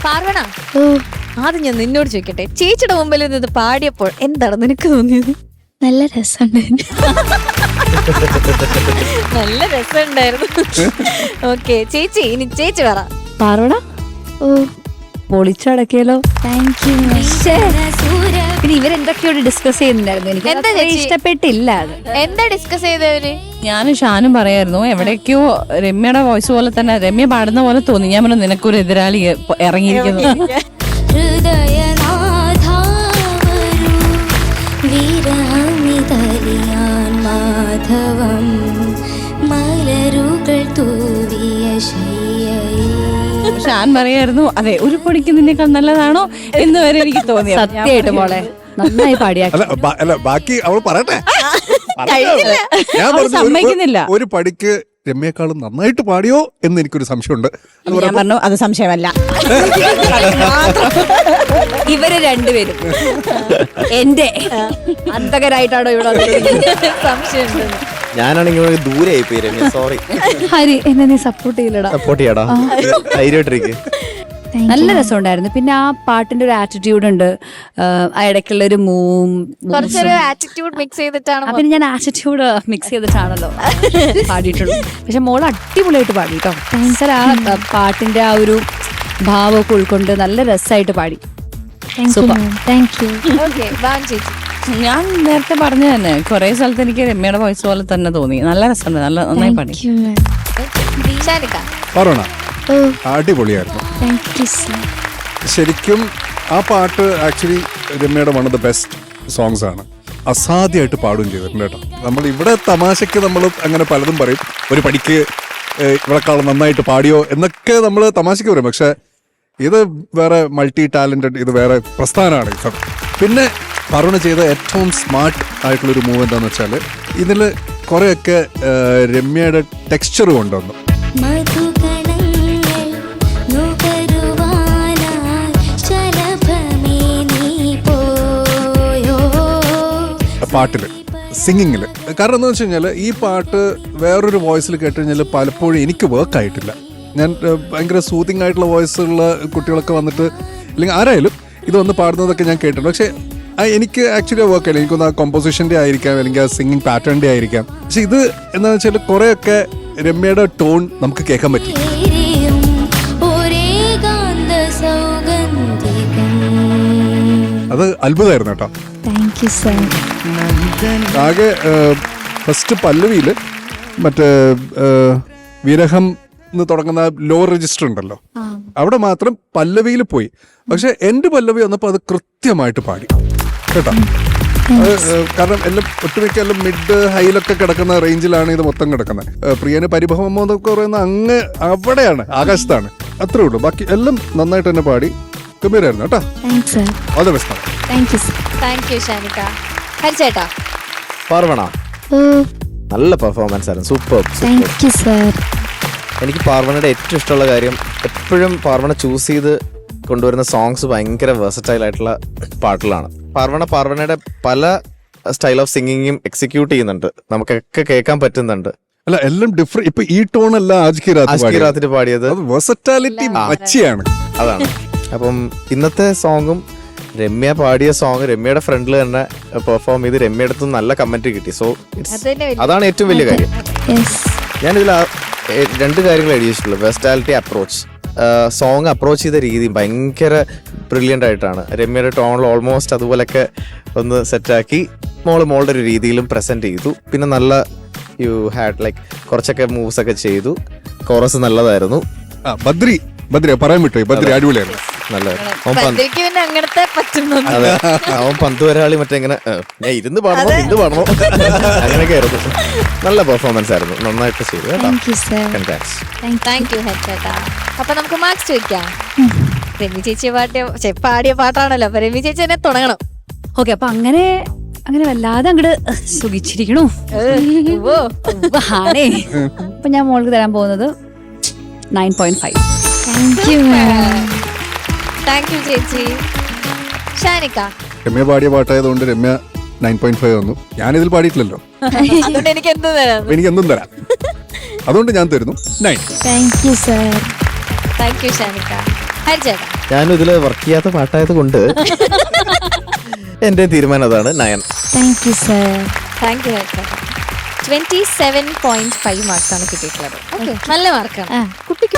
പാർവണ, ആദ്യം ഞാൻ നിന്നോട് ചോദിക്കട്ടെ, ചേച്ചിയുടെ മുമ്പിൽ ഇത് പാടിയപ്പോൾ എന്താണ് നിനക്ക് തോന്നിയത്? നല്ല രസമുണ്ടായിരുന്നു. നല്ല രസമുണ്ടായിരുന്നു. ഓക്കെ ചേച്ചി, ഇനി ചേച്ചി പറ. പാർവണ പൊളിച്ചടക്കിയല്ലോ. Thank you. പിന്നെ ഇവരെന്തൊക്കെയോട് ഡിസ്കസ് ചെയ്യുന്നുണ്ടായിരുന്നു, എനിക്ക് എന്താ അത്ര ചേച്ചി? ഇഷ്ടപ്പെട്ടില്ല അത്. എന്താ ഡിസ്കസ് ചെയ്തവര്? ഞാനും ഷാനും പറയായിരുന്നു, എവിടേക്കോ രമ്യയുടെ വോയിസ് പോലെ തന്നെ രമ്യ പാടുന്ന പോലെ തോന്നി. ഞാൻ പറഞ്ഞു നിനക്കൊരു എതിരാളി ഇറങ്ങിയിരിക്കുന്നു. ഷാൻ പറയായിരുന്നു, അതെ ഒരു പൊടിക്ക് നിന്നേക്കാൾ നല്ലതാണോ എന്ന് വരെ എനിക്ക് തോന്നി. സത്യമായിട്ട് മോളെ നന്നായി പാടിയാ. അല്ല ബാക്കി അവൾ പറയട്ടെ. ഞാൻ അവൾ പറഞ്ഞു സമ്മതിക്കുന്നില്ല. ഒരു പടിക്ക് രമ്യേക്കാളും നന്നായിട്ട് പാടിയോ എന്ന് എനിക്കൊരു സംശയമുണ്ട്. ഞാൻ പറഞ്ഞു അത് സംശയമല്ല. ഇവര് രണ്ടുപേരും എന്റെ അന്തകരായിട്ടാണോ ഇവിടെ സംശയമുണ്ട്. ഞാനാണെങ്കിൽ ദൂരെ ആയി പോയി രമ്യ, സോറി. ഹരി എന്നെ നീ സപ്പോർട്ട് ചെയ്യില്ലടാ. സപ്പോർട്ട് ചെയ്യാടാ, ധൈര്യമായിട്ടിരിക്കെ. നല്ല രസമുണ്ടായിരുന്നു. പിന്നെ ആ പാട്ടിന്റെ ഒരു ആറ്റിറ്റ്യൂഡ് ഉണ്ട്, ആ ഇടയ്ക്കുള്ള ഒരു മൂവും കുറച്ചൊരു ആറ്റിറ്റ്യൂഡ് മിക്സ് ചെയ്തിട്ടാണ്. പിന്നെ ഞാൻ ആറ്റിറ്റ്യൂഡ് മിക്സ് ചെയ്തിട്ടാണല്ലോ പാടിയിട്ടുള്ളൂ. പക്ഷെ മോള് അടിപൊളിയായിട്ട് പാടി കേട്ടോ. ആ പാട്ടിന്റെ ആ ഒരു ഭാവമൊക്കെ ഉൾക്കൊണ്ട് നല്ല രസമായിട്ട് പാടി. Thank you. ഓക്കെ ബാൻ ചേച്ചി. ഞാൻ നേരത്തെ പറഞ്ഞു തന്നെ, കുറെ സ്ഥലത്ത് എനിക്ക് രമ്യയുടെ വോയിസ് പോലെ തന്നെ തോന്നി. നല്ല രസമുണ്ട്, നല്ല നന്നായി പാടി. ഷാനിക്ക പറയണ അടിപൊളിയായിരുന്നു. Thank you sir. ശരിക്കും ആ പാട്ട് ആക്ച്വലി രമ്യയുടെ one of the best songs ആണ്. അസാധ്യമായിട്ട് പാടുകയും ചെയ്തിട്ടുണ്ട് കേട്ടോ. നമ്മൾ ഇവിടെ തമാശയ്ക്ക് നമ്മൾ അങ്ങനെ പലതും പറയും, ഒരു പടിക്ക് ഇവളെക്കാളും നന്നായിട്ട് പാടിയോ എന്നൊക്കെ നമ്മൾ തമാശയ്ക്ക് പറയും. പക്ഷെ ഇത് വേറെ മൾട്ടി ടാലന്റഡ്, ഇത് വേറെ പ്രസ്ഥാനമാണ് ഇത്. പിന്നെ പറവണ ചെയ്ത ഏറ്റവും സ്മാർട്ട് ആയിട്ടുള്ളൊരു മൂവ് എന്താണെന്ന് വെച്ചാൽ ഇതിൽ കുറേയൊക്കെ രമ്യയുടെ ടെക്സ്ചർ കൊണ്ടുവന്നു പാട്ടിൽ, സിംഗിങ്ങിൽ. കാരണം എന്താ വെച്ച് കഴിഞ്ഞാൽ ഈ പാട്ട് വേറൊരു വോയിസിൽ കേട്ട് കഴിഞ്ഞാൽ പലപ്പോഴും എനിക്ക് വർക്ക് ആയിട്ടില്ല. ഞാൻ ഭയങ്കര സൂതിങ് ആയിട്ടുള്ള വോയിസുള്ള കുട്ടികളൊക്കെ വന്നിട്ട് അല്ലെങ്കിൽ ആരായാലും ഇത് വന്ന് പാടുന്നതൊക്കെ ഞാൻ കേട്ടിട്ടുണ്ട്. പക്ഷേ എനിക്ക് ആക്ച്വലി വർക്ക് ആയില്ല. എനിക്കൊന്ന് ആ കോമ്പോസിഷൻ്റെ ആയിരിക്കാം, അല്ലെങ്കിൽ ആ സിംഗിങ് പാറ്റേണിൻ്റെ ആയിരിക്കാം. പക്ഷെ ഇത് എന്താണെന്ന് വെച്ചാൽ കുറേയൊക്കെ രമ്യയുടെ ടോൺ നമുക്ക് കേൾക്കാൻ പറ്റും. അത് അത്ഭുതമായിരുന്നു കേട്ടോ. Thank you sir. ആകെ ഫസ്റ്റ് പല്ലവിയിൽ മറ്റേ വിരഹം എന്ന് തുടങ്ങുന്ന ലോ രജിസ്റ്റർ ഉണ്ടല്ലോ, അവിടെ മാത്രം പല്ലവിയിൽ പോയി. പക്ഷെ എൻ്റെ പല്ലവി വന്നപ്പോൾ അത് കൃത്യമായിട്ട് പാടി കേട്ടോ. അത് കാരണം എല്ലാം ഒട്ടുമിക്ക എല്ലാം മിഡ് ഹൈയിലൊക്കെ കിടക്കുന്ന റേഞ്ചിലാണ് ഇത് മൊത്തം കിടക്കുന്നത്. പ്രിയന് പരിഭവമോ എന്നൊക്കെ പറയുന്ന അങ്ങ് അവിടെയാണ്, ആകാശത്താണ്. അത്രേ ഉള്ളൂ. ബാക്കി എല്ലാം നന്നായിട്ട് തന്നെ പാടി. ഗംഭീരായിരുന്നു കേട്ടോ. All the best. Thank you sir. Thank you ഷാനിക്ക. ഹരിച്ചേട്ടാ പാർവണ നല്ല പെർഫോമൻസ് ആയിരുന്നു, സൂപ്പർ. Thank you sir. എനിക്ക് പാർവണയുടെ ഏറ്റവും ഇഷ്ടമുള്ള കാര്യം, എപ്പോഴും പാർവണ ചൂസ് ചെയ്ത് കൊണ്ടുവരുന്ന സോങ്സ് ഭയങ്കര വെർസറ്റൈൽ ആയിട്ടുള്ള പാട്ടുകളാണ്. പാർവണയുടെ പല സ്റ്റൈൽ ഓഫ് സിംഗിങ്ങും എക്സിക്യൂട്ട് ചെയ്യുന്നുണ്ട്, നമുക്കൊക്കെ കേൾക്കാൻ പറ്റുന്നുണ്ട്. അല്ല എല്ലാം ഡിഫറെന്റ്. ഇപ്പൊ ഈ ടോൺ അല്ല ആജ്കി രാത്രി പാടിയത്, വെർസറ്റാലിറ്റി മച്ചിയാണ്. അതാണ്. അപ്പം ഇന്നത്തെ സോങ്ങും രമ്യ പാടിയ സോങ് രമ്യയുടെ ഫ്രണ്ടിൽ തന്നെ പെർഫോം ചെയ്ത് രമ്യയുടെ അടുത്ത് നല്ല കമന്റ് കിട്ടി. സോ അതാണ് ഏറ്റവും വലിയ കാര്യം. ഞാനിതിൽ രണ്ട് കാര്യങ്ങൾ എഴുതിയിട്ടുള്ളൂ. വെർസാറ്റിലിറ്റി, അപ്രോച്ച്. സോങ് അപ്രോച്ച് ചെയ്ത രീതി ഭയങ്കര ബ്രില്യൻ്റ് ആയിട്ടാണ്. രമ്യയുടെ ടോണിൽ ഓൾമോസ്റ്റ് അതുപോലൊക്കെ ഒന്ന് സെറ്റാക്കി മോളുടെ ഒരു രീതിയിലും പ്രസന്റ് ചെയ്തു. പിന്നെ നല്ല യു ഹാഡ് ലൈക്ക് കുറച്ചൊക്കെ മൂവ്സ് ഒക്കെ ചെയ്തു. കോറസ് നല്ലതായിരുന്നു. ബദ്രി പറയാൻ വിട്ടു. ബദ്രി അടിപൊളിയായിരുന്നു. അതെ, അവൻ പന്ത് വരാളി മറ്റേ ഇങ്ങനെ ഞാൻ ഇരുന്ന് പാടണോ ഇന്ന് പാടണോ അങ്ങനെയൊക്കെ ആയിരുന്നു. നല്ല പെർഫോമൻസ് ആയിരുന്നു, നന്നായിട്ട് ചെയ്തു കേട്ടോ. താങ്ക് യു ഹരിച്ചേട്ടാ. അപ്പൊ നമുക്ക് മാർക്സ് ചോദിക്കാം. രമ്യ ചേച്ചി പാടിയ പാട്ടാണല്ലോ, അപ്പൊ രമ്യ ചേച്ചി തന്നെ തുടങ്ങണം. ഓക്കെ, അപ്പൊ അങ്ങനെ വല്ലാതെ അങ്ങോട്ട് സുഖിച്ചിരിക്കണു ആണേ. അപ്പൊ ഞാൻ മോൾക്ക് തരാൻ പോകുന്നത് 9.5. Thank you. താങ്ക് യു ചേച്ചി. ഷാനിക്ക രമ്യ പാടിയ പാട്ടായതുകൊണ്ട് രമ്യ 9.5 തന്നു. ഞാനിതിൽ പാടിയിട്ടില്ലല്ലോ, അതുകൊണ്ട് എനിക്ക് എന്ത് തരാം? എനിക്ക് എന്തും തരാം. അതുകൊണ്ട് ഞാൻ തരുന്നു 9. Thank you sir. Thank you ഷാനിക്ക. ഹരിച്ചേട്ടാ ഞാനും ഇതിൽ വർക്ക് ചെയ്യാത്ത പാട്ടായത് കൊണ്ട് എന്റെ തീരുമാനം അതാണ് 9. Thank you sir. Thank you ഹരിച്ചേട്ടാ. 27.5 മാർക്സ് ആണ് കിട്ടിയിട്ടുള്ളത്. Okay, നല്ല മാർക്കാണ് കുട്ടിക്ക്.